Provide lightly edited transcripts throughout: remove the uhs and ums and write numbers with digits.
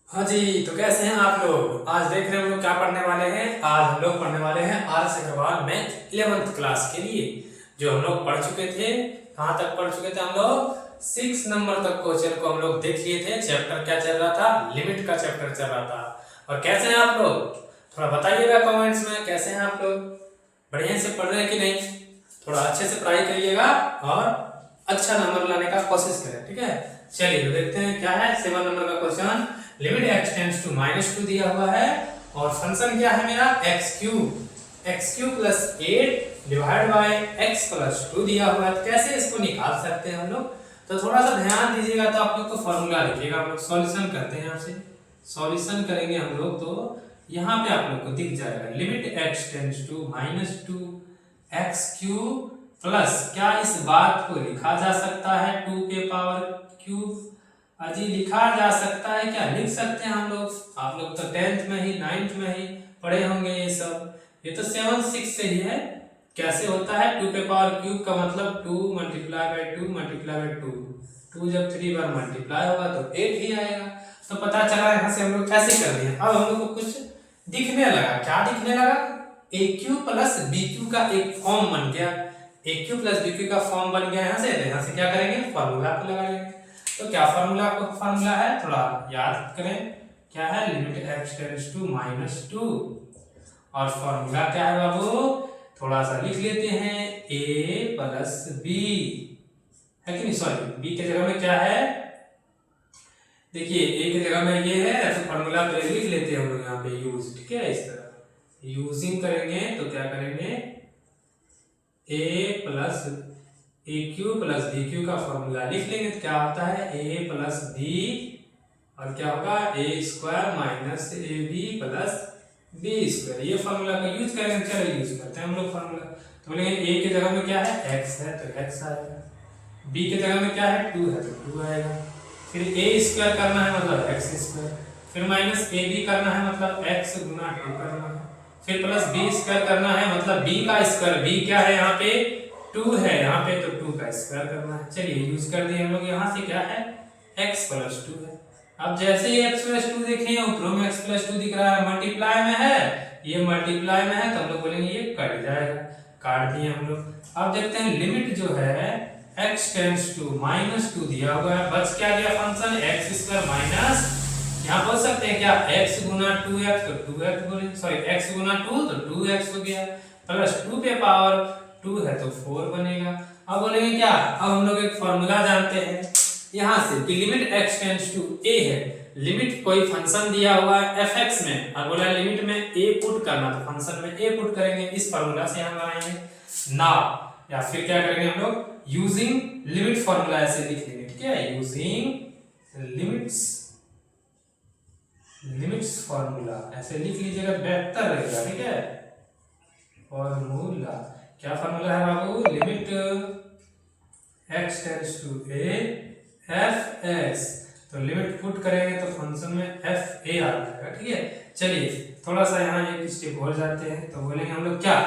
हाँ जी, तो कैसे हैं आप लोग। आज देख रहे हैं हम लोग क्या पढ़ने वाले हैं। आज हम लोग पढ़ने वाले हैं RS. Agarwal math 11th class के लिए, जो हम लोग पढ़ चुके थे। कहाँ तक पढ़ चुके थे हम लोग? 6 नंबर तक क्वेश्चन को हम लोग देख लिए थे। चैप्टर क्या चल रहा था? लिमिट का चैप्टर चल रहा था। और कैसे हैं आप लोग? थोड़ा बताइएगा कमेंट्स में, कैसे हैं आप लोग? बढ़िया से पढ़ रहे हैं कि नहीं? थोड़ा अच्छे से पढ़ाई करिएगा और अच्छा नंबर लाने का कोशिश करें, ठीक है। चलिए तो देखते हैं क्या है 7 नंबर का question. Limit x tends to -2 दिया हुआ है और फंक्शन क्या है मेरा x³ plus 8 divide by x plus 2 दिया हुआ है। तो कैसे इसको निकाल सकते हैं हम लोग? तो थोड़ा सा ध्यान दीजिएगा। तो आप लोग को फॉर्मूला लिखिएगा। हम लोग सॉल्यूशन करते हैं। आपसे सॉल्यूशन करेंगे हम लोग तो यहाँ पे आप लोग को दिख जाएगा limit x tends to -2 x³ plus, क्या इस बात को लिखा जा सकता है 2 के पावर क्यूब? अजी लिखा जा सकता है, क्या लिख सकते हैं हम लोग? आप लोग तो 10th में ही 9th में ही पढ़े होंगे ये सब। ये तो 7 6 से ही है। कैसे होता है 2 के पावर क्यूब का मतलब 2 मल्टीप्लाई बाय 2 मल्टीप्लाई बाय 2। 2 जब 3 बार मल्टीप्लाई होगा तो 8 ही आएगा। तो पता चला यहाँ से हम लोग ऐसे कर दिए। अब हम लोग को कुछ दिखने लगा। क्या दिखने लगा? AQ प्लस BQ का एक फॉर्म बन गया। AQ प्लस BQ का फॉर्म बन गया यहाँ से। तो यहाँ से क्या करेंगे? फॉर्मूला को लगा लेंगे। तो क्या फॉर्मूला है? थोड़ा याद करें। क्या है? लिमिट x टेंड्स टू -2 और फॉर्मूला क्या है बाबू? थोड़ा सा लिख लेते हैं a प्लस b, है कि नहीं? सॉरी, b के जगह में क्या है? देखिए a की जगह में ये है, तो फॉर्मूला पहले लिख लेते हैं हम लोग यहाँ पे यूज, ठीक है। इस तरह यूजिंग करेंगे तो क्या करेंगे? a plus AQ plus BQ का फॉर्मूला लिख लेंगे तो क्या होता है? a प्लस b और क्या होगा? a² minus AB plus b²। ये फॉर्मूला का यूज करेंगे। चलो यूज करते हैं हम लोग फॉर्मूला। तो बोलेंगे a के जगह में क्या है? x है तो x आएगा। b के जगह में क्या है? 2 है तो 2 आएगा। फिर a² करना है मतलब x²। फिर माइनस AB करना है मतलब x गुना 2 करना है। फिर प्लस b² करना है मतलब b का स्क्वायर। b क्या है यहाँ पे? 2 है यहाँ पे, तो 2 का स्क्वायर करना है। चलिए यूज कर दिए हम लोग। यहाँ से क्या है? x प्लस 2 है। अब जैसे ही x प्लस 2 देखें, ऊपर में x प्लस 2 दिख रहा है, मल्टीप्लाई में है, ये मल्टीप्लाई में है, तो हम लोग बोलेंगे ये कट जाएगा। काट दिए हम लोग। अब देखते हैं लिमिट जो है x टेंड्स टू -2 दिया हुआ है। बच क्या गया फंक्शन? x² माइनस, यहाँ बोल सकते हैं क्या? x गुना 2x तो 2x बोले, सॉरी x गुना 2 तो 2x हो गया, प्लस 2 पे पावर 2 है तो 4 बनेगा। अब बोलेंगे क्या? अब हम लोग एक फॉर्मूला जानते हैं यहाँ से कि limit x tends to a है। लिमिट कोई फंक्शन दिया हुआ है fx में और बोला लिमिट में a पुट करना, तो फंक्शन में a पुट करेंगे। इस फॉर्मूला से हम बनाएंगे नाउ, या फिर क्या करेंगे हम लोग? यूजिंग लिमिट फॉर्मूला ऐसे लिख लेंगे, ठीक है। यूजिंग लिमिट्स फॉर्मूला ऐसे लिख लीजिएगा, बेहतर रहेगा, ठीक है। फॉर्मूला क्या फॉर्मूला है बाबू? Limit x tends to a f(x), तो लिमिट पुट करेंगे तो फंक्शन में fa आ जाएगा, ठीक है। चलिए थोड़ा सा यहाँ एक स्टेप और जाते हैं। तो बोलेंगे हम लोग क्या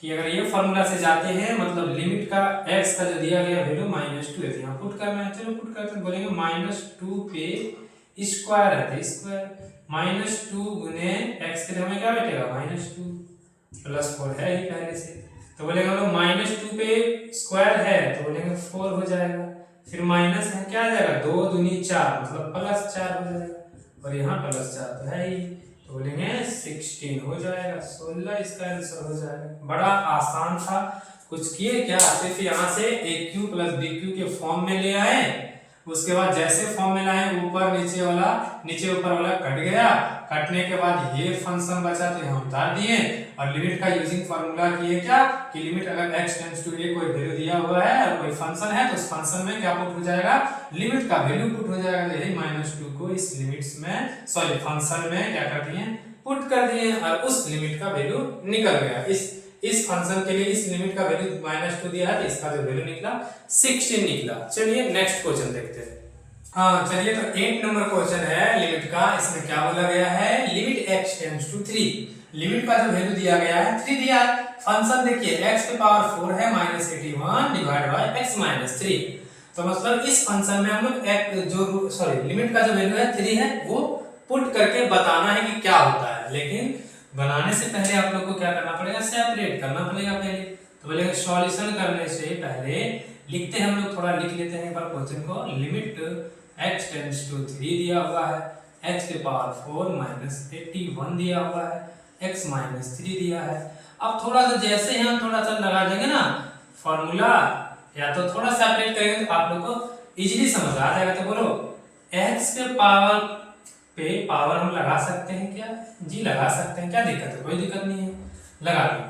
कि अगर ये फॉर्मूला से जाते हैं मतलब लिमिट का x का जो दिया गया वैल्यू -2 है, तो यहाँ पुट करना है। चलो पुट करते हैं। बोलेंगे -2 पे स्क्वायर है तो स्क्वायर, -2 गुने x के जगह में क्या बैठेगा? -2 प्लस 4 है ही पहले से, तो बोलेंगे हम लोग -2 पे स्क्वायर है तो बोलेंगे 4 हो जाएगा। फिर माइनस है, क्या आ जाएगा? 2 दूनी 4 मतलब +4 हो जाएगा, और यहाँ +4 तो है ही, तो बोलेंगे 16 हो जाएगा। 16 इसका आंसर हो जाएगा। बड़ा आसान था। कुछ किए क्या? सिर्फ यहाँ से AQ प्लस BQ के फॉर्म में ले आए, उसके बाद जैसे फॉर्म में लाए ऊपर नीचे ऊपर वाला कट गया। कटने के बाद ये फंक्शन बचा तो हम उतार दिए और लिमिट का यूजिंग फार्मूला किए क्या कि लिमिट अगर x टेंड्स टू a कोई वैल्यू दिया हुआ है और कोई फंक्शन है तो उस फंक्शन में क्या पुट हो जाएगा? लिमिट का वैल्यू पुट हो जाएगा। यही -2 को इस लिमिट्स में, सॉरी फंक्शन में क्या कर दिए? पुट कर दिए और उस लिमिट का वैल्यू निकल गया। इस फंक्शन के लिए इस लिमिट का वैल्यू -2 दिया है तो इसका जो वैल्यू निकला 16 निकला। चलिए नेक्स्ट क्वेश्चन देखते हैं। हाँ चलिए, तो 8 नंबर क्वेश्चन है लिमिट का। इसमें क्या बोला गया है? Limit x tends to 3। Limit का जो वैल्यू दिया गया है 3 दिया है। फंक्शन देखिए x के पावर 4 है -81 डिवाइड बाय x - 3। तो मतलब इस फंक्शन में हम लोग लिमिट का जो वैल्यू है 3 है वो पुट करके बताना है कि क्या होता है, लेकिन बनाने से पहले आप लोग को क्या करना पड़ेगा, सेपरेट करना पड़ेगा पहले। तो बोलेंगे सॉल्यूशन करने से पहले लिखते हैं हम लोग, थोड़ा लिख लेते हैं एक बार क्वेश्चन को। लिमिट x टेंड्स टू 3 दिया हुआ है, x के पावर 4 माइनस 81 दिया हुआ है, x माइनस 3 दिया है। अब थोड़ा सा जैसे ही हम थोड़ा सा लगा देंगे ना फॉर्मूला, या तो थोड़ा सेपरेट करेंगे तो आप लोग को इजीली समझ आ जाएगा। तो बोलो x के पावर पे पावर हम लगा सकते हैं क्या? जी लगा सकते हैं, क्या दिक्कत है? कोई दिक्कत नहीं है, लगा दो।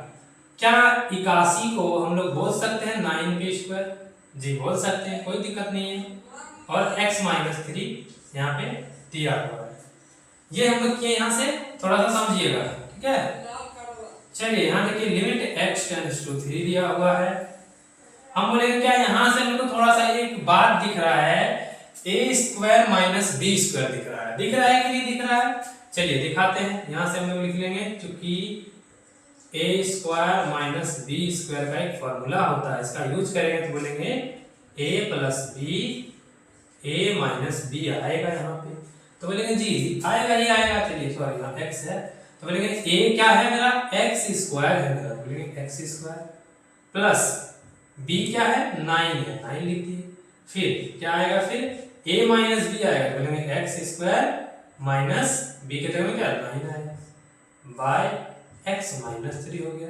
क्या 81 को हम लोग बोल सकते हैं 9 पे स्क्वायर? जी बोल सकते हैं, कोई दिक्कत नहीं है। और x माइनस 3 यहाँ पे दिया हुआ है, ये हम लोग किए, यहाँ से थोड़ा सा समझिएगा, ठीक है। चलिए यहाँ देखिए लिमिट x टेंड्स टू 3 दिया हुआ है। हम बोलेंगे क्या, यहाँ से हम लोग को थोड़ा सा एक बात दिख रहा है, a square minus b square दिख रहा है। दिख रहा है कि नहीं दिख रहा है? चलिए दिखाते हैं। यहाँ से हम लोग लिख लेंगे, क्योंकि a square minus b square का एक फॉर्मूला होता है, इसका यूज करेंगे तो बोलेंगे a plus b, a minus b आएगा यहाँ पे। तो बोलेंगे जी आएगा ही आएगा। चलिए सॉरी यहाँ x है, तो बोलेंगे a क्या है मेरा, x स्क्वायर है मेरा, बोलेंगे x स्क्वायर प्लस b क्या है, 9 है, 9 लिख दिए। फिर क्या आएगा, फिर a माइनस बी आएगा, बोलेंगे एक्स स्क्वायर माइनस बी के जगह में क्या 9 आएगा, बाय एक्स माइनस 3 हो गया।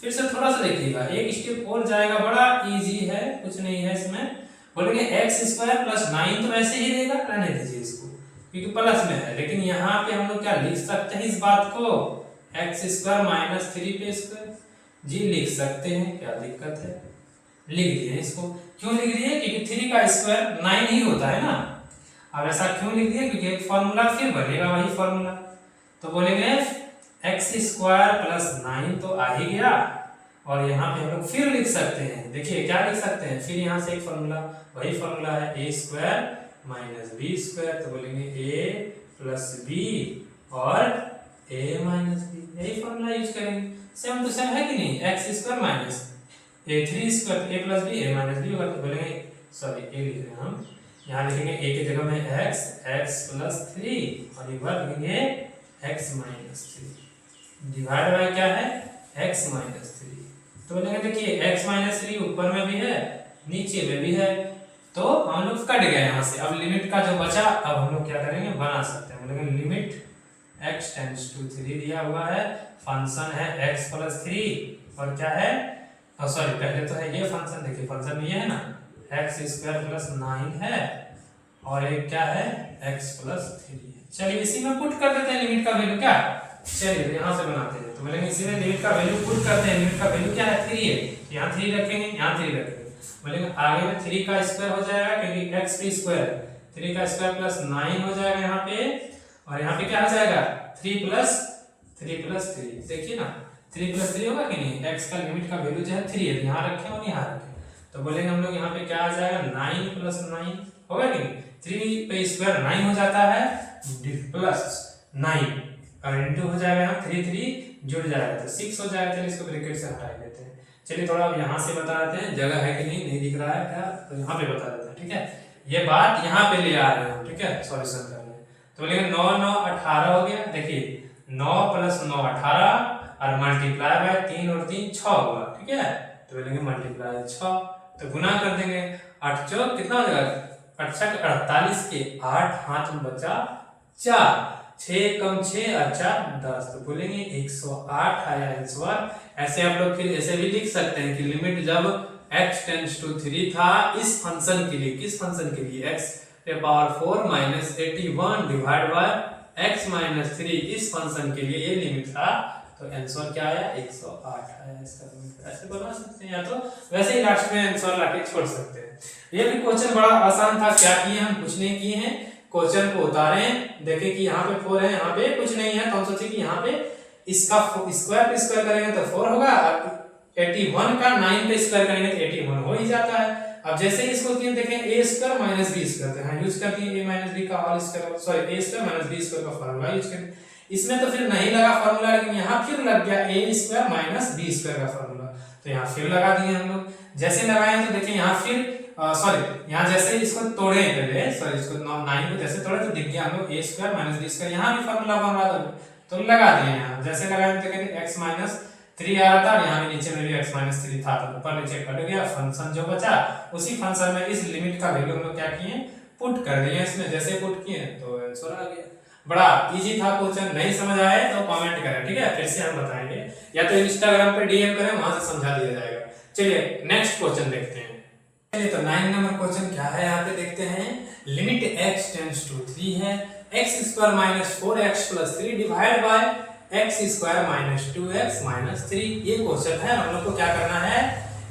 फिर से थोड़ा सा देखिएगा, एक स्टेप और जाएगा, बड़ा इजी है, कुछ नहीं है इसमें। बोलेंगे एक्स स्क्वायर प्लस 9 तो वैसे ही रहेगा, रहने दीजिए इसको क्योंकि प्लस में है, लेकिन यहाँ पे हम लोग क्या लिख सकते हैं इस बात को, एक्स स्क्वायर माइनस 3 पे स्क्वायर। जी लिख सकते हैं, क्या दिक्कत है, लिख दिए इसको। क्यों लिख दिए, क्योंकि 3 का स्क्वायर 9 ही होता है ना। अब ऐसा क्यों लिख दिए, क्योंकि एक फॉर्मूला फिर बनेगा वही फॉर्मूला। तो बोलेंगे एक्स स्क्वायर प्लस 9 तो आ ही गया, और यहाँ पे हम लोग फिर लिख सकते हैं, देखिए क्या लिख सकते हैं, फिर यहाँ से एक फॉर्मूला, वही फॉर्मूला है a square minus b square. तो बोलेंगे a प्लस बी और a माइनस बी, यही फॉर्मूला यूज करेंगे। सेम टू सेम है कि नहीं, x square minus a 3 square a plus b, a minus b होगा। तो बोलेंगे सॉरी a लिख रहे हैं हम, यहाँ लिखेंगे a की जगह में x, x प्लस 3 और एक बार लिखेंगे x माइनस 3 डिवाइड बाय क्या है, x माइनस 3। तो बोलेंगे देखिए x माइनस 3 ऊपर में भी है नीचे में भी है, तो हम लोग कट गए यहाँ से। अब लिमिट का जो बचा, अब हम लोग क्या करेंगे, बना सकते हैं। बोलेंगे लिमिट x टेंड्स टू 3 दिया हुआ है, फंक्शन है x प्लस 3 और क्या है, सॉरी पहले तो है ये फंक्शन, देखिए फंक्शन में ये है ना एक्स स्क्वायर प्लस 9 है और एक क्या है x प्लस 3। चलिए इसी में पुट कर देते हैं लिमिट का वैल्यू, क्या चलिए यहाँ से बनाते हैं। तो बोलेंगे इसी में लिमिट का वैल्यू पुट करते हैं। लिमिट का वैल्यू क्या है, 3 है, यहाँ 3 रखेंगे, यहाँ 3 रखेंगे। बोलेंगे आगे में 3 का स्क्वायर हो जाएगा, क्योंकि x पे स्क्वायर, 3 का स्क्वायर प्लस 9 हो जाएगा यहाँ पे, और यहाँ पे क्या हो जाएगा 3 प्लस 3। देखिए ना 3 प्लस 3 होगा कि नहीं, x का लिमिट का वैल्यू जो है 3 है, यहाँ रखें और यहाँ रखें। तो बोलेंगे हम लोग यहाँ पे क्या आ जाएगा 9 प्लस 9 होगा कि नहीं, 3 पे स्क्वायर 9 हो जाता है प्लस 9 और इंटू हो जाएगा यहाँ 3 जुड़ जाएगा तो 6 हो जाएगा। चलिए इसको ब्रैकेट से हटा देते हैं। चलिए थोड़ा अब यहाँ से बता देते हैं, जगह है कि नहीं दिख रहा है क्या, तो यहाँ पे बता देते हैं, ठीक है। ये बात यहाँ पे ले आ रहे हैं, ठीक है, सॉल्यूशन करने। तो बोलेंगे 9 9 18 हो गया, देखिए 9 प्लस 9 18 और मल्टीप्लाई बाय 3 और 3 6 हुआ, ठीक है। तो बोलेंगे मल्टीप्लाई 6, तो गुना कर देंगे 8 चौक कितना हो जाएगा, 8 48 के 8 हाथ में बचा 4, 6 कम 6 और 4 10, तो बोलेंगे 108 आया आंसर। ऐसे आप लोग फिर ऐसे भी लिख सकते हैं कि लिमिट जब x टेंड्स टू 3 था इस फंक्शन के लिए, किस फंक्शन के लिए, x के power 4 minus 81 divide by x minus 3, इस फंक्शन के लिए ये लिमिट था। तो आंसर क्या आया 108 आया इसका लिमिट। ऐसे बना सकते हैं, या तो वैसे ही लास्ट में आंसर लाके छोड़ सकते हैं। ये भी क्वेश्चन बड़ा आसान था, क्या किए हम, कुछ नहीं किए हैं, क्वेश्चन को उतारे, देखें कि यहाँ पे 4 है, यहाँ पे कुछ नहीं है, तो हम सोचे कि यहाँ पे इसका स्क्वायर पे स्क्वायर करेंगे तो 4 होगा, 81 का 9 पे स्क्वायर करेंगे तो 81 हो ही जाता है। अब जैसे ही इसको किए देखें a square minus b square, हाँ यूज कर दिए a माइनस बी का whole square, sorry a square minus b square का फार्मूला यूज करें। इसमें तो फिर नहीं लगा फार्मूला, लेकिन यहाँ फिर लग गया a square minus b square का फार्मूला, तो यहाँ फिर लगा दिए हम लोग। जैसे लगाए तो देखिए यहाँ फिर सॉरी यहाँ जैसे इसको तोड़े पहले, सॉरी इसको 9 को जैसे तोड़े तो दिख गया हम लोग a square minus b square, यहाँ भी फॉर्मूला बन रहा था तो लगा दिए यहाँ, जैसे लगाए तो कहते x माइनस 3 आ रहा था और यहाँ भी नीचे में भी x माइनस 3 था तो ऊपर नीचे कट गया, फंक्शन जो बचा उसी फंक्शन में इस लिमिट का वैल्यू हम लोग क्या किए पुट कर दिए इसमें, जैसे पुट किए तो आंसर आ गया। बड़ा इजी था क्वेश्चन, नहीं समझ आए तो कमेंट करें, ठीक है, फिर से हम बताएंगे या तो इंस्टाग्राम पे डीएम करें, वहां से समझा दिया जाएगा। चलिए नेक्स्ट क्वेश्चन देखते हैं। चलिए तो 9 नंबर क्वेश्चन क्या है यहाँ पे देखते हैं। लिमिट x टेंड्स टू 3 है, x square minus 4x plus 3 divide by x square minus 2x minus 3। ये क्वेश्चन है, हम लोग को क्या करना है,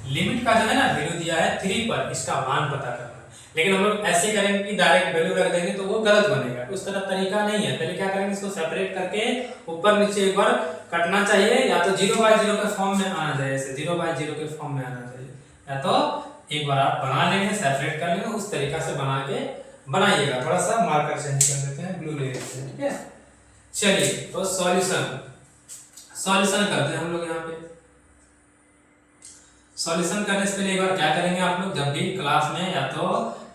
लिमिट का जो है ना वैल्यू दिया है 3 पर, इसका मान पता करना है। लेकिन हम लोग ऐसे करेंगे कि डायरेक्ट वैल्यू रख देंगे तो वो गलत बनेगा, उस तरह तरीका नहीं है। पहले क्या करेंगे, इसको सेपरेट करके ऊपर नीचे एक बार कटना चाहिए, या तो 0/0 के फॉर्म में आना चाहिए, ऐसे 0/0 के फॉर्म में आना चाहिए, या तो एक बार आप बना लेंगे, सेपरेट कर लेंगे, उस तरीका से बना के बनाइएगा। थोड़ा सा मार्कर चेंज कर देते हैं, ब्लू ले लेते हैं, ठीक है। चलिए तो सॉल्यूशन करते हैं हम लोग। यहाँ पे सॉल्यूशन करने से पहले एक बार क्या करेंगे, आप लोग जब भी क्लास में या तो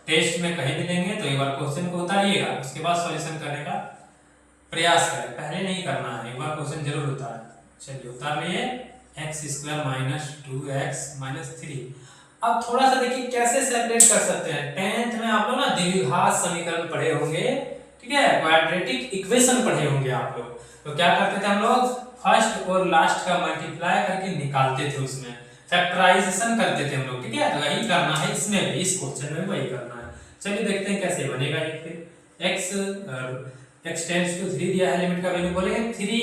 टेस्ट में कहीं भी लेंगे तो एक बार क्वेश्चन को उतारिएगा, उसके बाद सॉल्यूशन करने का प्रयास करें, पहले नहीं करना है, एक बार क्वेश्चन जरूर उतारें। चलिए उतार लिए, x square minus 2x minus 3। अब थोड़ा सा देखिए कैसे सेपरेट कर सकते हैं। 10th में आप लोग ना द्विघात समीकरण पढ़े होंगे, ठीक है, क्वाड्रेटिक इक्वेशन पढ़े होंगे आप लोग। तो क्या करते थे हम लोग, फर्स्ट और लास्ट का मल्टीप्लाई करके निकालते थे, उसमें फैक्टराइजेशन करते थे हम लोग, ठीक है। तो वही करना है इसमें भी, इस क्वेश्चन में वही करना है। चलिए देखते हैं कैसे बनेगा ये। फिर x टेंड्स टू 3 दिया है, लिमिट का वैल्यू बोलेंगे 3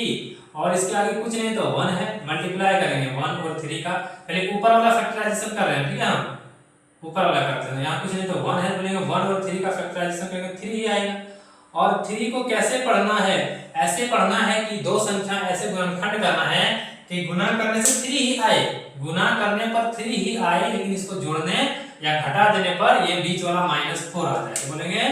और इसके आगे कुछ नहीं तो 1 है, मल्टीप्लाई करेंगे 1 और 3 का। पहले ऊपर वाला फैक्टराइजेशन कर रहे हैं, ठीक है, हम ऊपर वाला करते हैं, यहाँ कुछ नहीं तो 1 है, बोलेंगे 1 और 3 का फैक्टराइजेशन करेंगे 3 ही आएगा। और 3 को कैसे पढ़ना है, ऐसे पढ़ना है कि दो संख्या ऐसे गुणनखंड करना है कि गुणा करने से 3 ही आए, गुणा करने पर 3 ही आए, लेकिन इसको जोड़ने या घटा देने पर ये बीच वाला -4 आ जाए। तो बोलेंगे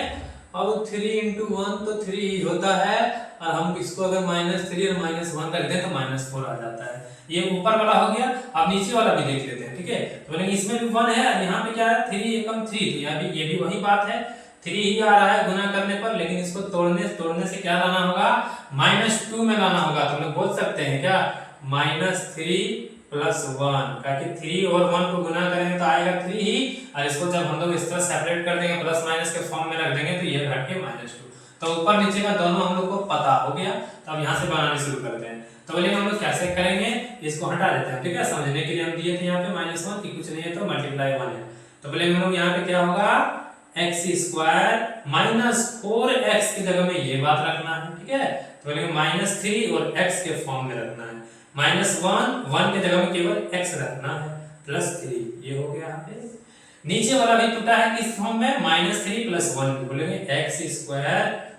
अब 3 × 1 तो 3 ही होता है, और हम इसको अगर -3 और -1 कर दें तो -4 आ जाता है। ये ऊपर वाला हो गया, अब नीचे वाला भी देख लेते हैं, ठीक है। तो बोलेंगे इसमें भी 1 है, यहाँ पे क्या है 3 एकम 3, तो यहाँ भी ये भी वही बात है, 3 ही आ रहा है गुना करने पर, लेकिन इसको तोड़ने से क्या लाना होगा, -2 में लाना होगा। तो हम लोग बोल सकते हैं क्या, -3 + 1, ताकि 3 और 1 को गुना करेंगे तो आएगा 3 ही, और इसको जब हम लोग इस तरह सेपरेट कर देंगे प्लस माइनस के फॉर्म में रख देंगे तो ये घट के -2। तो ऊपर नीचे का दोनों हम लोग को पता हो गया। तो अब यहाँ से बनाने शुरू करते हैं। तो बोलिए हम लोग कैसे करेंगे, इसको हटा देते हैं, ठीक है। समझने के लिए हम दिए थे यहाँ पे -1 कि कुछ नहीं है तो मल्टीप्लाई 1 है। तो बोले हम लोग यहाँ पे क्या होगा, x² - 4x की जगह में ये बात रखना है, ठीक है। तो बोलेंगे -3 और x के फॉर्म में रखना है, -1 के जगह में केवल x रखना है, +3 ये हो गया। यहाँ पे नीचे वाला भी टूटा है किस फॉर्म में, -3 + 1, बोलेंगे x²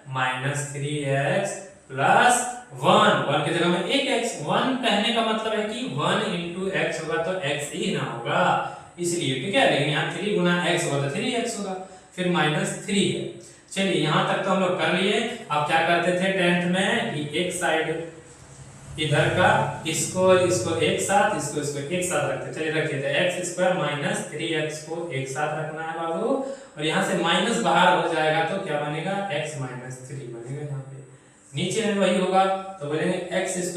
-3x + 1 के जगह में एक x, 1 कहने का मतलब है कि 1 × x होगा तो x ही ना होगा, इसलिए, ठीक है। लेकिन यहाँ 3 × x होगा तो 3x होगा, फिर -3 है। चलिए यहाँ तक तो हम लोग कर लिए। अब क्या करते थे 10th में कि एक साइड इधर का इसको एक साथ, इसको एक साथ रखते, चलिए रखिए। तो x² - 3x को एक साथ रखना है बाबू, और यहाँ से माइनस बाहर हो जाएगा तो क्या बनेगा, x - 3 बनेगा। यहाँ पे नीचे में वही होगा, तो बोलेंगे x² -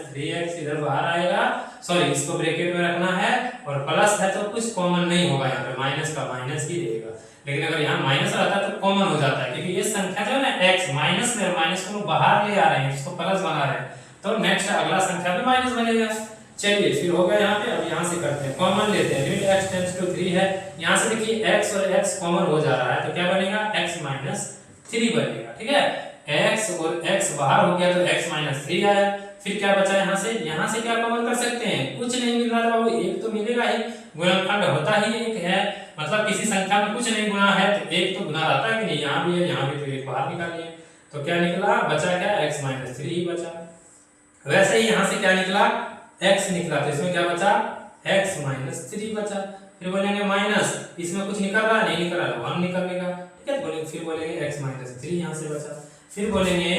3x इधर बाहर आएगा, सॉरी इसको ब्रैकेट में रखना है, और प्लस है तो कुछ कॉमन नहीं होगा, यहाँ पे माइनस का माइनस ही रहेगा। लेकिन अगर यहाँ माइनस रहता है तो कॉमन हो जाता है, क्योंकि ये संख्या जो है ना x माइनस में, माइनस को बाहर ले आ रहे हैं, इसको प्लस बना रहे हैं, तो नेक्स्ट अगला संख्या भी माइनस बनेगा। चलिए फिर हो गया यहाँ पे। अब यहाँ से करते हैं, कॉमन लेते हैं, लिमिट x टेंड्स टू 3 है, यहाँ से देखिए x और x कॉमन हो जा रहा है, तो क्या बनेगा, x - 3 बनेगा, ठीक है। x और x बाहर हो गया तो x - 3 आया। फिर क्या बचा यहाँ से क्या कॉमन कर सकते हैं, कुछ नहीं मिल रहा था बाबू, एक तो मिलेगा ही, गुणनखंड होता ही एक है, मतलब किसी संख्या में कुछ नहीं गुना है तो एक तो गुना रहता है कि नहीं, यहाँ भी है, यहाँ भी, तो एक बाहर निकालिए। तो क्या निकला, बचा क्या, x - 3 ही बचा। वैसे ही यहाँ से क्या निकला, x निकला, तो इसमें क्या बचा, x - 3 बचा। फिर बोलेंगे माइनस, इसमें कुछ निकल रहा है, नहीं निकल रहा, 1 निकलने का, ठीक है। बोलेंगे फिर बोलेंगे x - 3 यहाँ से बचा। फिर बोलेंगे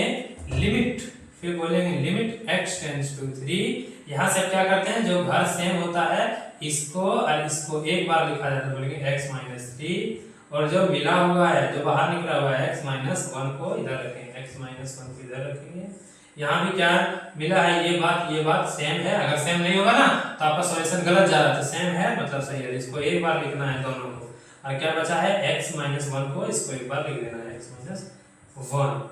लिमिट, फिर बोलेंगे लिमिट x टेंड्स टू 3। यहाँ से क्या करते हैं, जो घर सेम होता है इसको और इसको एक बार लिखा जाता है, बोलेंगे x माइनस 3, और जो मिला हुआ है, जो बाहर निकला हुआ है x माइनस 1 को इधर रखेंगे, x माइनस 1 को इधर रखेंगे। यहाँ भी क्या मिला है, ये बात सेम है। अगर सेम नहीं होगा ना तो आपका सॉल्यूशन गलत जा रहा है, तो सेम है मतलब सही है, इसको एक बार लिखना है दोनों को। और क्या बचा है x माइनस 1 को, इसको एक बार लिख देना है x माइनस 1।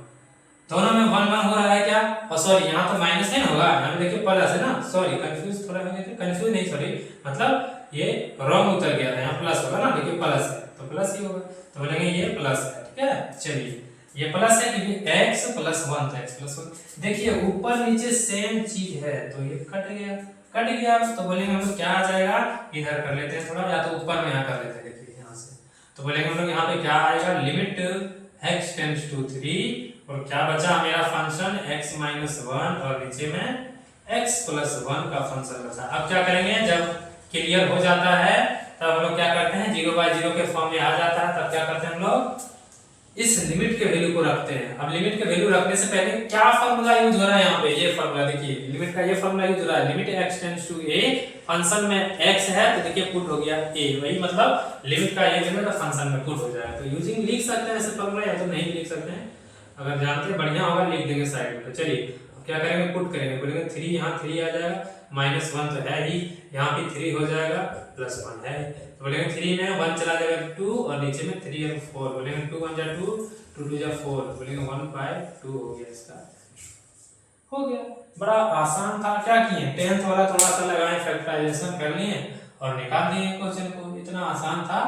दोनों में 1 1 हो रहा है क्या, और सॉरी यहाँ तो माइनस है ना होगा, यहाँ पे देखिए प्लस है ना, सॉरी कंफ्यूज थोड़ा हो गए थे, कंफ्यूज नहीं सॉरी मतलब ये रॉन्ग उतर गया था, यहाँ प्लस होगा ना, देखिए प्लस है तो प्लस ही होगा, तो बोलेंगे ये प्लस है। ठीक है, चलिए ये प्लस है क्योंकि x प्लस 1 था, x प्लस 1। देखिए ऊपर नीचे सेम चीज है तो ये कट गया, तो बोलेंगे हम लोग क्या आ जाएगा, इधर कर लेते हैं थोड़ा, या तो ऊपर में यहाँ कर लेते हैं, देखिए यहाँ से, तो बोलेंगे हम लोग यहाँ पे क्या आएगा, लिमिट x टेंड्स टू 3, और क्या बचा मेरा फंक्शन x माइनस 1, और नीचे में x प्लस 1 का फंक्शन बचा। अब क्या करेंगे, जब क्लियर हो जाता है तब हम लोग क्या करते हैं, 0/0 के फॉर्म में आ जाता है, तब क्या करते हैं हम लोग इस लिमिट के वैल्यू को रखते हैं। अब लिमिट के वैल्यू रखने से पहले क्या फार्मूला यूज हो रहा है, यहाँ पे ये फार्मूला देखिए, लिमिट का ये फार्मूला यूज हो रहा है, limit x tends to a, function में x है तो देखिए पुट हो गया a, वही मतलब लिमिट का ये जगह तो फंक्शन में पुट हो जाएगा। तो यूजिंग लिख सकते हैं ऐसे फार्मूला, या तो नहीं लिख सकते हैं, अगर जानते हैं बढ़िया होगा लिख देंगे साइड में। तो चलिए क्या करेंगे, पुट करेंगे, बोलेंगे 3, यहाँ 3 आ जाएगा, माइनस 1 तो है ही, यहाँ भी 3 हो जाएगा, प्लस 1 है, तो बोलेंगे 3 में 1 चला जाएगा 2, और नीचे में 3 और 4, बोलेंगे 2 1 जा 2, 2 2 जा 4, बोलेंगे 1/2 हो गया, इसका हो गया। बड़ा आसान था, क्या किए 10th वाला थोड़ा सा लगाए, फैक्टराइजेशन कर लिए और निकाल दिए क्वेश्चन को, इतना आसान था।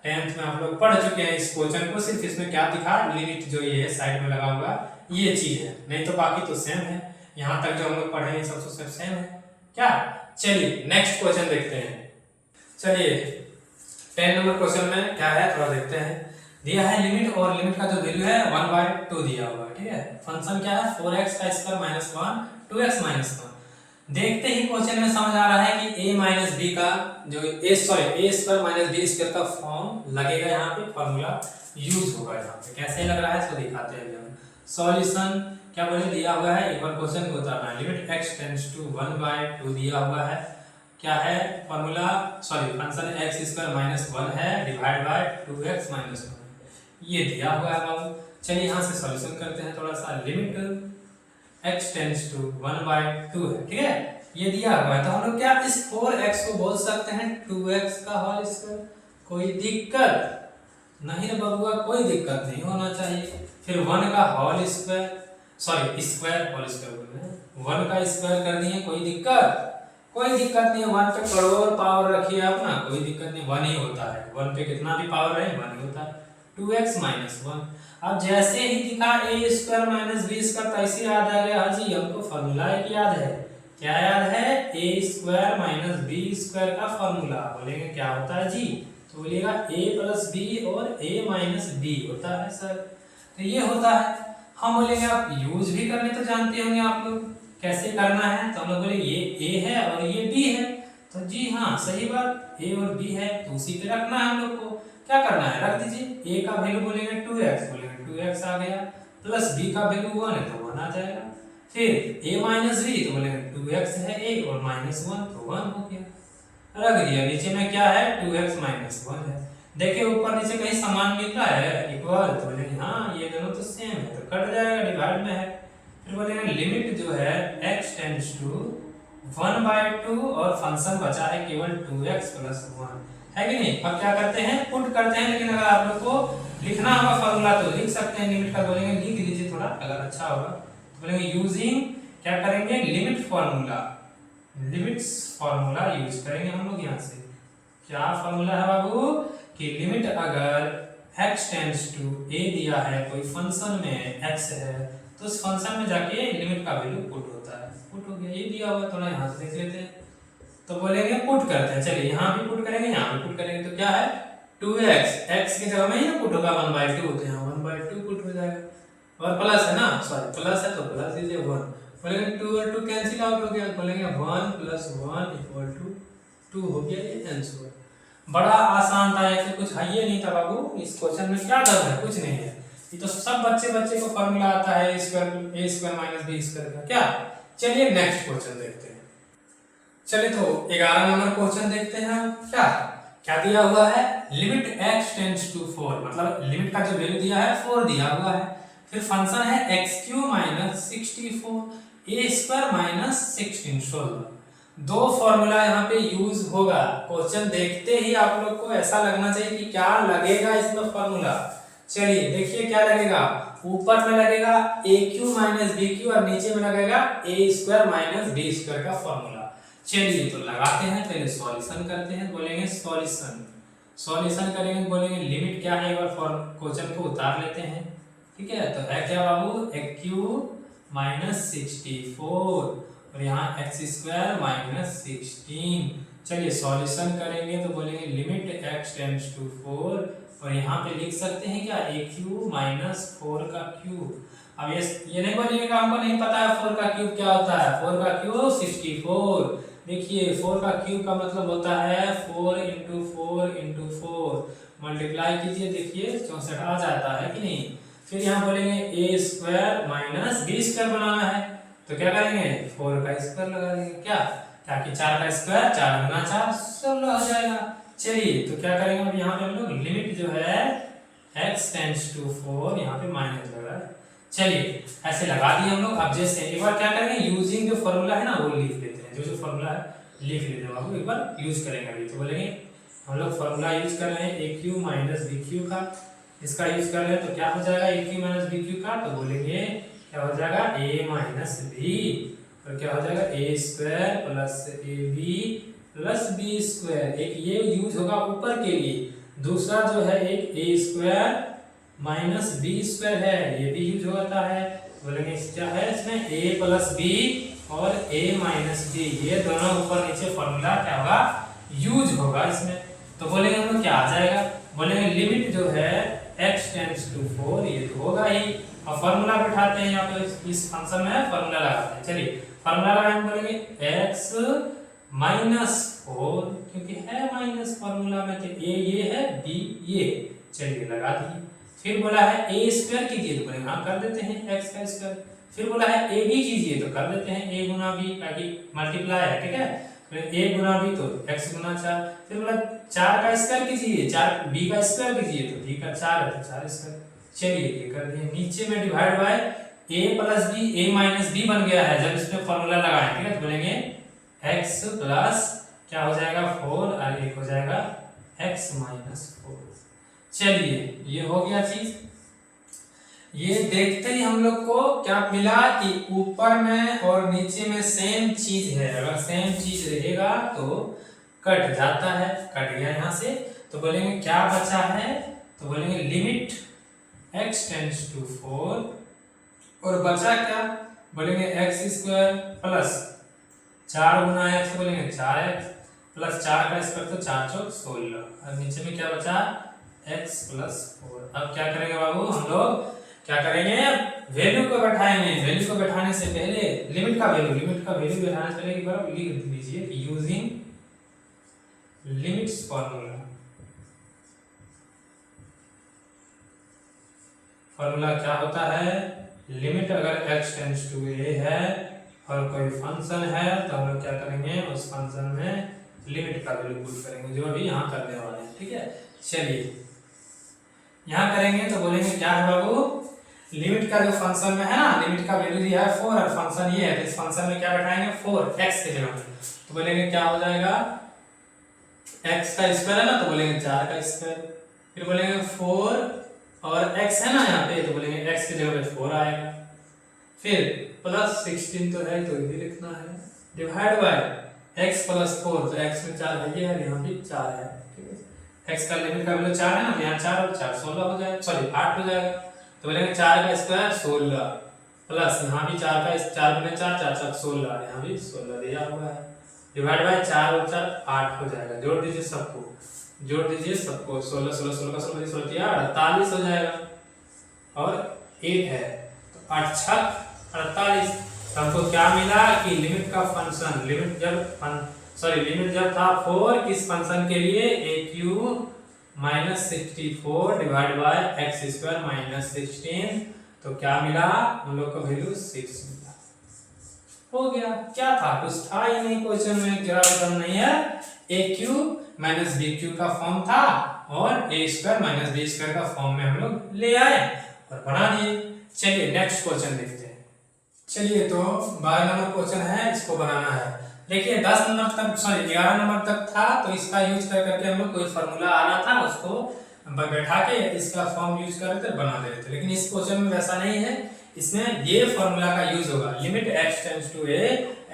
10th में आप लोग पढ़ चुके हैं इस क्वेश्चन को, सिर्फ इसमें क्या दिखा, लिमिट जो ये है साइड में लगा हुआ ये चीज है, नहीं तो बाकी तो सेम है, यहाँ तक जो हम लोग पढ़े हैं सब सेम है क्या। चलिए नेक्स्ट क्वेश्चन देखते हैं। चलिए 10 नंबर क्वेश्चन में क्या है थोड़ा देखते हैं। दिया है लिमिट, और लिमिट का जो वैल्यू है 1/2 दिया हुआ है, ठीक है। फंक्शन क्या है 4x का स्क्वायर माइनस 1 2x माइनस 1। देखते ही क्वेश्चन में समझ आ रहा है कि a माइनस b का जो a square minus b square का फॉर्म लगेगा, यहाँ पे फॉर्मूला यूज होगा। यहाँ पे कैसे लग रहा है तो दिखाते हैं हम। सॉल्यूशन क्या बोले दिया हुआ है, एक बार क्वेश्चन को उतारना है। लिमिट x टेंड्स टू 1/2 दिया हुआ है, क्या है formula, sorry function x square minus 1 है डिवाइड बाय 2x माइनस 1, ये दिया हुआ है बाबू। चलिए यहाँ से सॉल्यूशन करते हैं थोड़ा सा। लिमिट x टेंड्स टू 1/2 है, ठीक है, ये दिया हुआ है, तो हम लोग क्या इस 4x को बोल सकते हैं 2x का होल स्क्वायर। कोई दिक्कत नहीं है बबुआ, कोई दिक्कत नहीं होना चाहिए। फिर 1 का whole square, sorry square whole square बोल रहे हैं, 1 का स्क्वायर कर दिए, कोई दिक्कत नहीं है। 1 पे करोड़ पावर रखिए आप ना, कोई दिक्कत नहीं, 1 ही होता है, 1 पे कितना भी पावर रहे 1 ही होता है। 2x माइनस 1, अब जैसे ही दिखा a square minus b square तैसे याद आ गया हाजी हमको फॉर्मूला एक याद है, क्या याद है, a square minus b square का फॉर्मूला। बोलेंगे क्या होता है जी, तो बोलिएगा a प्लस b और a माइनस b होता है सर, तो ये होता है। हम बोलेंगे आप यूज भी करने तो जानते होंगे आप लोग कैसे करना है, तो हम लोग बोले ये a है और ये b है, तो जी हाँ सही बात, a और b है तो उसी पे रखना है हम लोग को। क्या करना है, रख दीजिए, a का वैल्यू बोलेंगे 2x, बोलेंगे 2x आ गया, प्लस b का वैल्यू 1 है तो 1 आ जाएगा, फिर a माइनस b तो बोलेंगे 2x है a और माइनस 1 तो 1 हो गया, रख दिया। नीचे में क्या है 2x माइनस 1 है, देखिए ऊपर नीचे कहीं समान मिल रहा है इक्वल, तो बोलेंगे हाँ ये दोनों तो सेम है तो कट जाएगा, डिवाइड में है। फिर बोलेंगे लिमिट जो है x टेंड्स टू 1/2 और फंक्शन बचा है केवल 2x प्लस 1, है कि नहीं। अब क्या करते हैं, पुट करते हैं, लेकिन अगर आप लोग को लिखना होगा फॉर्मूला तो लिख सकते हैं, लिमिट का बोलेंगे लिख लीजिए थोड़ा अगर अच्छा होगा, तो बोलेंगे यूजिंग क्या करेंगे, limit formula, limits formula use करेंगे हम लोग। यहाँ से क्या फार्मूला है बाबू, कि लिमिट अगर x टेंड्स टू a दिया है, कोई फंक्शन में x है तो उस फंक्शन में जाके लिमिट का वैल्यू पुट होता है, पुट हो गया, ये दिया हुआ थोड़ा यहाँ से देख लेते हैं, तो बोलेंगे पुट करते हैं। चलिए यहाँ भी पुट करेंगे, यहाँ भी पुट करेंगे, तो क्या है 2x, x की जगह में ही ना पुट होगा 1/2, तो यहाँ 1/2 पुट हो जाएगा, और प्लस है ना, सॉरी प्लस है तो प्लस दीजिए 1, बोलेंगे 2 और 2 कैंसिल आउट हो गया, बोलेंगे 1 + 1 = 2 हो गया, ये आंसर। बड़ा आसान था, ऐसे कुछ है ये नहीं था बाबू, इस क्वेश्चन में क्या दर्द है, कुछ नहीं है, ये तो सब बच्चे को फॉर्मूला आता है a square minus b square का। क्या, चलिए नेक्स्ट क्वेश्चन देखते हैं। चलिए तो 11 नंबर क्वेश्चन देखते हैं हम। क्या क्या दिया हुआ है, लिमिट x टेंड्स टू 4, मतलब लिमिट का जो वैल्यू दिया है 4 दिया हुआ है। फिर फंक्शन है x³ minus 64 a square minus 16 16। दो फॉर्मूला यहाँ पे यूज होगा। क्वेश्चन देखते ही आप लोग को ऐसा लगना चाहिए कि क्या लगेगा इसमें फॉर्मूला। चलिए देखिए क्या लगेगा, ऊपर में लगेगा a³ माइनस b³ और नीचे में लगेगा a square minus b square का फॉर्मूला। चलिए तो लगाते हैं, पहले सॉल्यूशन करते हैं। बोलेंगे सॉल्यूशन करेंगे, बोलेंगे लिमिट क्या है, एक बार क्वेश्चन को उतार लेते हैं। ठीक है, तो है क्या बाबू, x³ माइनस 64 और यहाँ x स्क्वायर माइनस 16। चलिए सॉल्यूशन करेंगे तो बोलेंगे लिमिट x टेंड्स टू 4 और यहाँ पे लिख सकते हैं क्या, a³ माइनस 4 का क्यूब। अब ये नहीं बोलेंगे हमको नहीं पता है 4 का क्यूब क्या होता है। 4 का क्यूब 64। देखिए 4 का क्यूब का मतलब होता है 4 इंटू 4 इंटू 4 मल्टीप्लाई कीजिए, देखिए 64 आ जाता है कि नहीं। फिर यहाँ बोलेंगे a square minus b square बनाना है, तो क्या करेंगे 4 का स्क्वायर लगा देंगे। क्या, ताकि 4 का स्क्वायर 4 गुना 4 16 हो जाएगा। चलिए तो क्या करेंगे, अब यहाँ पे हम लोग लिमिट जो है x टेंड्स टू 4 यहाँ पे माइनस लगा है। चलिए ऐसे लगा दिए हम लोग। अब जैसे एक बार क्या करेंगे, यूजिंग जो फॉर्मूला है ना वो लिख लेते हैं। जो फॉर्मूला है लिख लेते हैं बाबू, एक बार यूज करेंगे। अभी तो बोलेंगे हम लोग फॉर्मूला यूज कर रहे हैं a³ माइनस b³ का, इसका यूज कर रहे हैं तो क्या हो जाएगा a³ माइनस b³ का, तो बोलेंगे क्या हो जाएगा a माइनस b और क्या हो जाएगा a square plus ab plus b square. एक ये यूज होगा ऊपर के लिए, दूसरा जो है एक a square minus b square है, ये भी यूज होता है। बोलेंगे क्या है इसमें a प्लस b और a माइनस b, ये दोनों ऊपर नीचे फॉर्मूला क्या होगा, यूज होगा इसमें। तो बोलेंगे हम लोग क्या आ जाएगा, बोलेंगे लिमिट जो है x टेंड्स टू 4, ये तो होगा ही। अब फॉर्मूला बैठाते हैं यहाँ पे, इस फंक्शन में फॉर्मूला लगाते हैं। चलिए फॉर्मूला लगाएंगे, बोलेंगे x माइनस 4, क्योंकि है माइनस फॉर्मूला में, तो a ये है b ये, चलिए लगा दिए। फिर बोला है a स्क्वायर कीजिए, तो बोलेंगे हाँ कर देते हैं x का स्क्वायर। फिर बोला है a b कीजिए, तो कर देते हैं a गुना b, ताकि मल्टीप्लाई है। ठीक है, फिर a गुना b तो x गुना 4। फिर बोला 4 का स्क्वायर कीजिए, 4 b का स्क्वायर कीजिए, तो b का 4 है तो 4 स्क्वायर। चलिए ये कर दिए। नीचे में divide by a plus b, a minus b बन गया है जब इसमें फॉर्मूला लगाएं। ठीक है, तो बोलेंगे x प्लस क्या हो जाएगा 4 और एक हो जाएगा x माइनस 4। चलिए ये हो गया चीज। ये देखते ही हम लोग को क्या मिला कि ऊपर में और नीचे में सेम चीज है। अगर सेम चीज रहेगा तो कट जाता है, कट गया यहाँ से। तो बोलेंगे क्या बचा है, तो बोलेंगे लिमिट x टेंड्स टू 4 और बचा क्या, बोलेंगे x स्क्वायर प्लस 4 गुना x, बोलेंगे 4x प्लस 4 का स्क्वायर तो 4 चौक 16 और नीचे में क्या बचा x प्लस 4। अब क्या करेंगे बाबू, हम लोग क्या करेंगे, वैल्यू को बैठाएंगे। वैल्यू को बैठाने से पहले लिमिट का वैल्यू बैठाने से पहले एक बार लिख दीजिए यूजिंग लिमिट्स फॉर्मूला। फॉर्मूला क्या होता है, लिमिट अगर x टेंड्स टू a है और कोई फंक्शन है तो हम लोग क्या करेंगे, उस फंक्शन में लिमिट का वैल्यू पुट करेंगे, जो अभी यहाँ करने वाले हैं। ठीक है, चलिए यहाँ करेंगे तो बोलेंगे क्या है बाबू, लिमिट का जो फंक्शन में है ना, लिमिट का वैल्यू दिया है 4 और फंक्शन ये है, तो इस फंक्शन में क्या बैठाएंगे 4 x के जगह पे, तो बोलेंगे क्या हो जाएगा, x का स्क्वायर है ना, तो बोलेंगे 4 का स्क्वायर। फिर बोलेंगे 4 और x है ना यहाँ पे, तो बोलेंगे x की जगह पे 4 आएगा। फिर प्लस 16 तो है तो ये लिखना है, डिवाइड बाय x प्लस 4, तो x में 4 है ये है, यहाँ भी 4 है। ठीक है, x का लिमिट का वैल्यू 4 है ना, तो यहाँ 4 और 4 16 हो जाएगा, सॉरी 8 हो जाएगा। तो बोलेंगे 4 का स्क्वायर 16 प्लस यहाँ भी 4 का 4 गुने 4 4 7 16, यहाँ भी 16 दिया हुआ है, डिवाइड बाय 4 और 4 8 हो जाएगा। जोड़ दीजिए सबको, जोड़ दीजिए सबको, 16 16 16 का 16 16 48 हो जाएगा और 8 है तो 8 6 48। तो हमको क्या मिला कि लिमिट का फंक्शन, लिमिट जब था 4 किस फंक्शन के लिए, a³ -64 divide by x square -16, तो क्या मिला हम लोग को वैल्यू 6 मिला। हो गया। क्या था, कुछ था ही नहीं क्वेश्चन में, जरा एकदम नहीं है। ए क्यूब माइनस बी क्यूब का फॉर्म था और ए स्क्वायर माइनस बी स्क्वायर का फॉर्म में हम लोग ले आए और बना दिए। चलिए नेक्स्ट क्वेश्चन देखते हैं। चलिए तो 12 नंबर क्वेश्चन है, इसको बनाना है। देखिए 10 नंबर तक, सॉरी 11 नंबर तक था, तो इसका यूज कर करके हम लोग कोई फार्मूला आ रहा था उसको बैठा के इसका फॉर्म यूज कर रहे थे, बना दे रहे थे। लेकिन इस क्वेश्चन में वैसा नहीं है, इसमें ये फार्मूला का यूज होगा। Limit x tends to a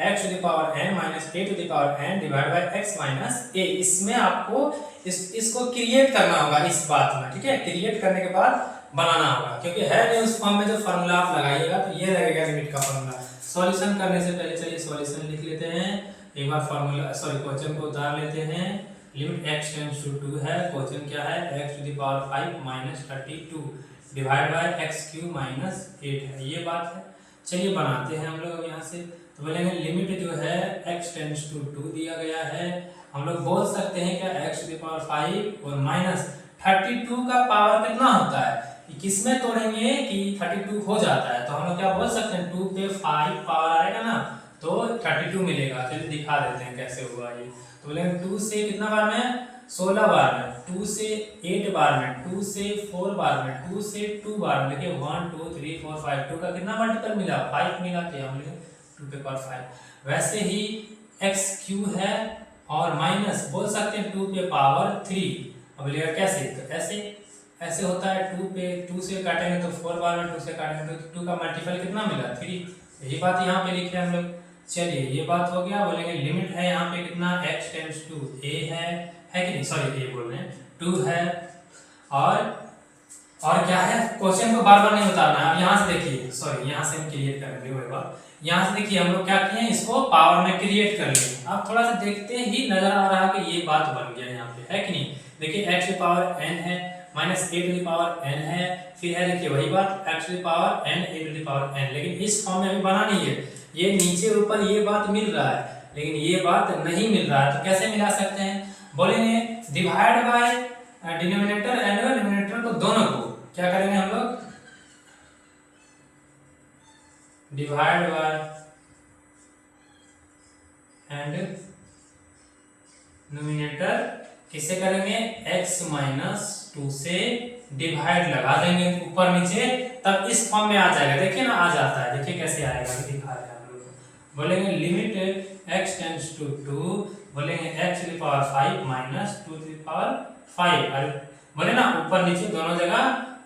x to the power n minus a to the power n divide by x minus a। इसमें आपको इसको क्रिएट करना होगा इस बात में, ठीक है। क्रिएट करने के बाद बनाना होगा, क्योंकि है नहीं उस फॉर्म में जो फार्मूला आप लगाइएगा तो ये लगेगा लिमिट का फार्मूला। सॉल्यूशन करने से पहले चलिए सॉल्यूशन लिख लेते हैं एक बार। फार्मूला सॉरी क्वेश्चन को उतार लेते हैं। लिमिट x टेंड्स टू 2 है, क्वेश्चन क्या है x to the power 5 minus 32 divide by x cube minus 8 है, ये बात है। चलिए बनाते हैं हम लोग यहाँ से। तो बोलेंगे लिमिट जो है x टेंड्स टू 2 दिया गया है, हम लोग बोल सकते हैं क्या x टू द पावर 5 और माइनस 32 का पावर कितना होता है, किसमें तोड़ेंगे कि 32 हो जाता है, तो हम लोग क्या बोल सकते हैं 2 पे 5 पावर आएगा ना तो 32 मिलेगा। चलिए दिखा देते हैं कैसे हुआ ये। तो बोलेंगे 2 से कितना बार में 16 बार में, 2 से 8 बार में, 2 से 4 बार में, 2 से 2 बार में। देखिए 1 2 3 4 5, 2 का कितना मल्टीपल मिला 5 मिला, तो हम लोग 2 पे पावर 5। वैसे ही x क्यूब है और माइनस बोल सकते हैं 2 पे पावर 3। अब बोलिएगा कैसे, तो ऐसे होता है। 2 पे 2 से काटेंगे तो 4 बार में, 2 से काटेंगे तो 2 का मल्टीपल कितना मिला 3। यही बात यहाँ पे लिखे हम लोग। चलिए ये बात हो गया। बोलेंगे लिमिट है यहाँ पे कितना x टेंड्स टू a है कि नहीं, सॉरी ये बोल रहे हैं 2 है और क्या है, क्वेश्चन को बार बार नहीं उतारना है। अब यहाँ से देखिए, सॉरी यहाँ से हम क्रिएट करेंगे वही बात। यहाँ से देखिए हम लोग क्या किए, इसको पावर में क्रिएट कर लिए। अब थोड़ा सा देखते ही नजर आ रहा है कि ये बात बन गया यहाँ पे, है कि नहीं। देखिए x टू पावर n है minus a to the power n है, फिर है देखिए वही बात x to the power n a to the power n। लेकिन इस फॉर्म में अभी बना नहीं है, ये नीचे ऊपर ये बात मिल रहा है लेकिन ये बात नहीं मिल रहा है। तो कैसे मिला सकते हैं, बोलेंगे divide by denominator and denominator को दोनों को क्या करेंगे हम लोग, डिवाइड बाय एंड डिनोमिनेटर किससे करेंगे, x माइनस 2 से डिवाइड लगा देंगे ऊपर नीचे, तब इस फॉर्म में आ जाएगा। देखिए ना आ जाता है, देखिए कैसे आएगा, दिखा रहे हैं हम लोग। बोलेंगे लिमिट x टेंड्स टू 2, बोलेंगे x to the power 5 minus 2 to the power 5। बोले ना ऊपर नीचे दोनों जगह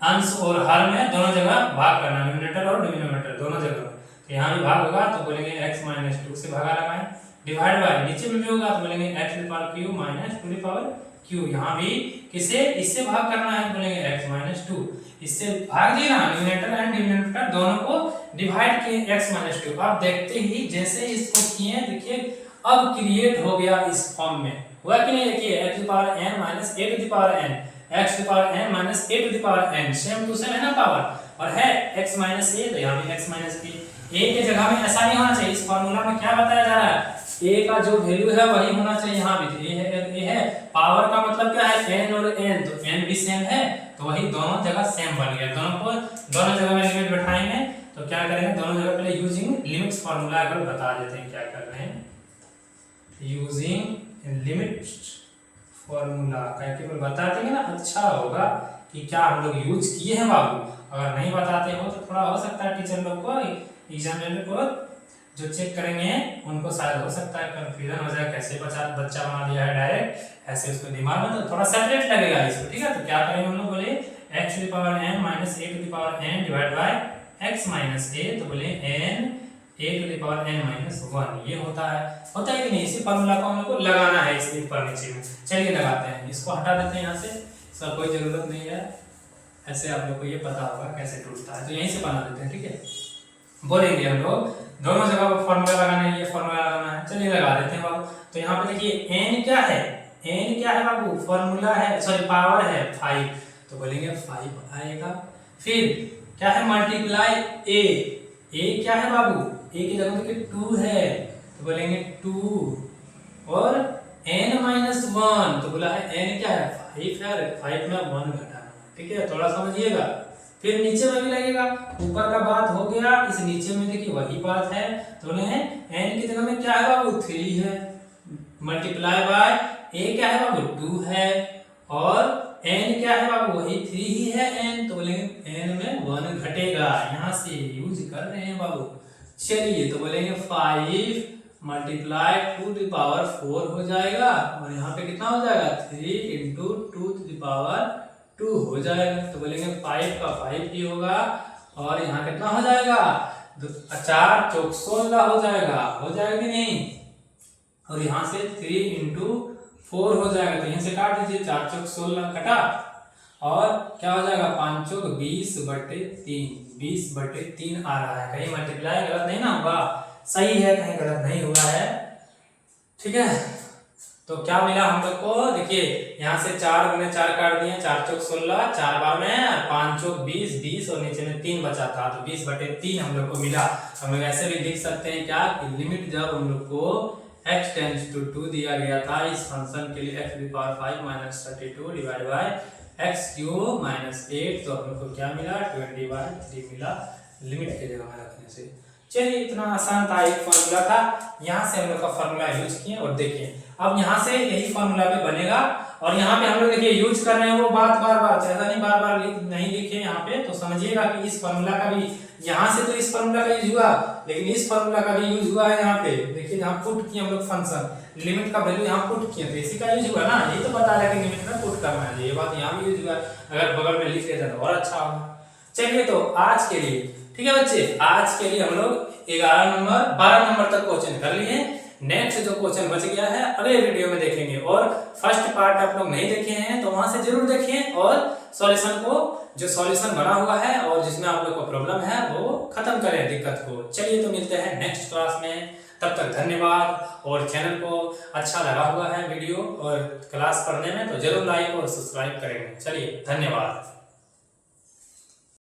अंश और हर में दोनों जगह भाग करना, न्यूमरेटर और डिनोमिनेटर दोनों जगह। तो यहाँ भी भाग होगा तो बोलेंगे x माइनस 2 से भागा लगाएं, डिवाइड बाय नीचे में भी होगा तो बोलेंगे x to the power q minus 2 to the power q। यहाँ भी किसे इससे भाग करना है, बोलेंगे x माइनस 2, इससे भाग दिया ना, न्यूमरेटर एंड डिनोमिनेटर दोनों को डिवाइड किए x माइनस 2। आप देखते ही जैसे इसको किए देखिए अब क्रिएट हो गया इस फॉर्म में, हुआ कि नहीं। देखिए x to the power n minus a to the power n, x to the power n minus a to the power n, same to same है ना पावर, और है x माइनस a तो यहाँ भी x माइनस a। a के जगह में ऐसा नहीं होना चाहिए, इस फार्मूला में क्या बताया जा रहा है, a का जो वैल्यू है वही होना चाहिए। यहाँ भी a है, पावर का मतलब क्या है n और n, तो n भी सेम है तो वही दोनों जगह सेम बन गया। दोनों जगह में लिमिट बैठाएंगे तो क्या करेंगे, दोनों जगह पहले यूजिंग लिमिट्स फार्मूला अगर बता देते हैं क्या कर रहे हैं, यूजिंग लिमिट्स फार्मूला केवल बता देंगे ना अच्छा होगा कि क्या हम लोग यूज किए हैं बाबू। अगर नहीं बताते हो तो थोड़ा हो सकता है टीचर लोग को एग्जामिनर को जो चेक करेंगे उनको शायद हो सकता है कंफ्यूजन हो जाए, कैसे बच्चा बना दिया है डायरेक्ट ऐसे उसको दिमाग में, तो थोड़ा सेपरेट लगेगा इसको, ठीक है। तो क्या करेंगे हम लोग, बोले x to the power n minus a to the power n divide by x minus a, तो बोले n a to the power n minus 1। ये होता है कि नहीं, इसी फार्मूला को हम लोग को लगाना है इस ऊपर नीचे में। चलिए लगाते हैं, इसको हटा देते हैं यहाँ से, इसका कोई जरूरत नहीं है, ऐसे आप लोग को ये पता होगा कैसे टूटता है, तो यहीं से बना देते हैं, ठीक है। बोलेंगे हम लोग दोनों जगह पर फार्मूला लगाना है, ये फार्मूला लगाना है, चलिए लगा देते हैं बाबू। तो यहाँ पे देखिए n क्या है बाबू, फार्मूला है, सॉरी पावर है 5, तो बोलेंगे 5 आएगा। फिर क्या है मल्टीप्लाई a क्या है बाबू, a की जगह देखिए 2 है तो बोलेंगे 2 और n माइनस 1, तो बोला है n क्या है 5 है और 5 में 1 घटाना, ठीक है, थोड़ा समझिएगा। फिर नीचे में भी लगेगा, ऊपर का बात हो गया, इस नीचे में देखिए वही बात है, तो बोले n की जगह में क्या है बाबू 3 है, मल्टीप्लाई बाय a क्या है बाबू 2 है, और n क्या है बाबू वही 3 ही है n, तो बोलेंगे n में 1 घटेगा, यहाँ से यूज कर रहे हैं बाबू। चलिए तो बोलेंगे 5 मल्टीप्लाई 2 टू द पावर 4 हो जाएगा, और यहाँ पे कितना हो जाएगा 3 इंटू 2 टू द पावर 2 हो जाएगा, तो बोलेंगे 5 का 5 ही होगा, और यहाँ कितना हो जाएगा 4 चौक 16 हो जाएगा कि नहीं, और यहाँ से 3 इंटू 4 हो जाएगा, तो यहाँ से काट दीजिए, 4 चौक 16 कटा, और क्या हो जाएगा 5 चौक 20/3 आ रहा है, कहीं मल्टीप्लाई गलत नहीं ना हुआ, सही है, कहीं गलत नहीं हुआ है, ठीक है। तो क्या मिला हम लोग को, देखिए यहाँ से 4 गुने 4 काट दिए, 4 चौक 16, 4 बार में 5 चौक 20 और नीचे में 3 बचा था, तो 20/3 हम लोग को मिला। हम लोग ऐसे भी लिख सकते हैं क्या कि लिमिट जब हम लोग को x टेंड्स टू 2 दिया गया था इस फंक्शन के लिए, x की power 5 - 32 divide by x cube minus 8, तो हम लोग को क्या मिला 20/3 मिला, लिमिट के जगह में रखने से। चलिए इतना आसान था, एक फॉर्मूला था, यहाँ से हम लोग का फॉर्मूला यूज किए, और देखिए अब यहाँ से यही फॉर्मूला भी बनेगा, और यहाँ पे हम लोग देखिए यूज कर रहे हैं वो बात बार बार, ऐसा नहीं बार बार नहीं लिखे यहाँ पे, तो समझिएगा कि इस फॉर्मूला का भी, यहाँ से तो इस फॉर्मूला का यूज हुआ, लेकिन इस फॉर्मूला का भी यूज हुआ है यहाँ पे, देखिए यहाँ पुट किए हम लोग फंक्शन, लिमिट का वैल्यू यहाँ पुट किए, तो इसी का यूज हुआ ना, यही तो बता रहा है कि लिमिट में पुट करना है, ये बात यहाँ भी यूज हुआ, अगर बगल में लिख लेते तो और अच्छा होगा। चलिए तो आज के लिए ठीक है बच्चे, आज के लिए हम लोग 12 नंबर तक क्वेश्चन कर लिए, नेक्स्ट जो क्वेश्चन बच गया है अगले वीडियो में देखेंगे, और फर्स्ट पार्ट आप लोग नहीं देखे हैं तो वहां से जरूर देखें, और सॉल्यूशन को, जो सॉल्यूशन बना हुआ है और जिसमें आप लोग को प्रॉब्लम है वो खत्म करें दिक्कत को। चलिए तो मिलते हैं नेक्स्ट क्लास में, तब तक धन्यवाद, और चैनल को अच्छा लगा हुआ है वीडियो और क्लास पढ़ने में तो जरूर लाइक और सब्सक्राइब करेंगे। चलिए धन्यवाद।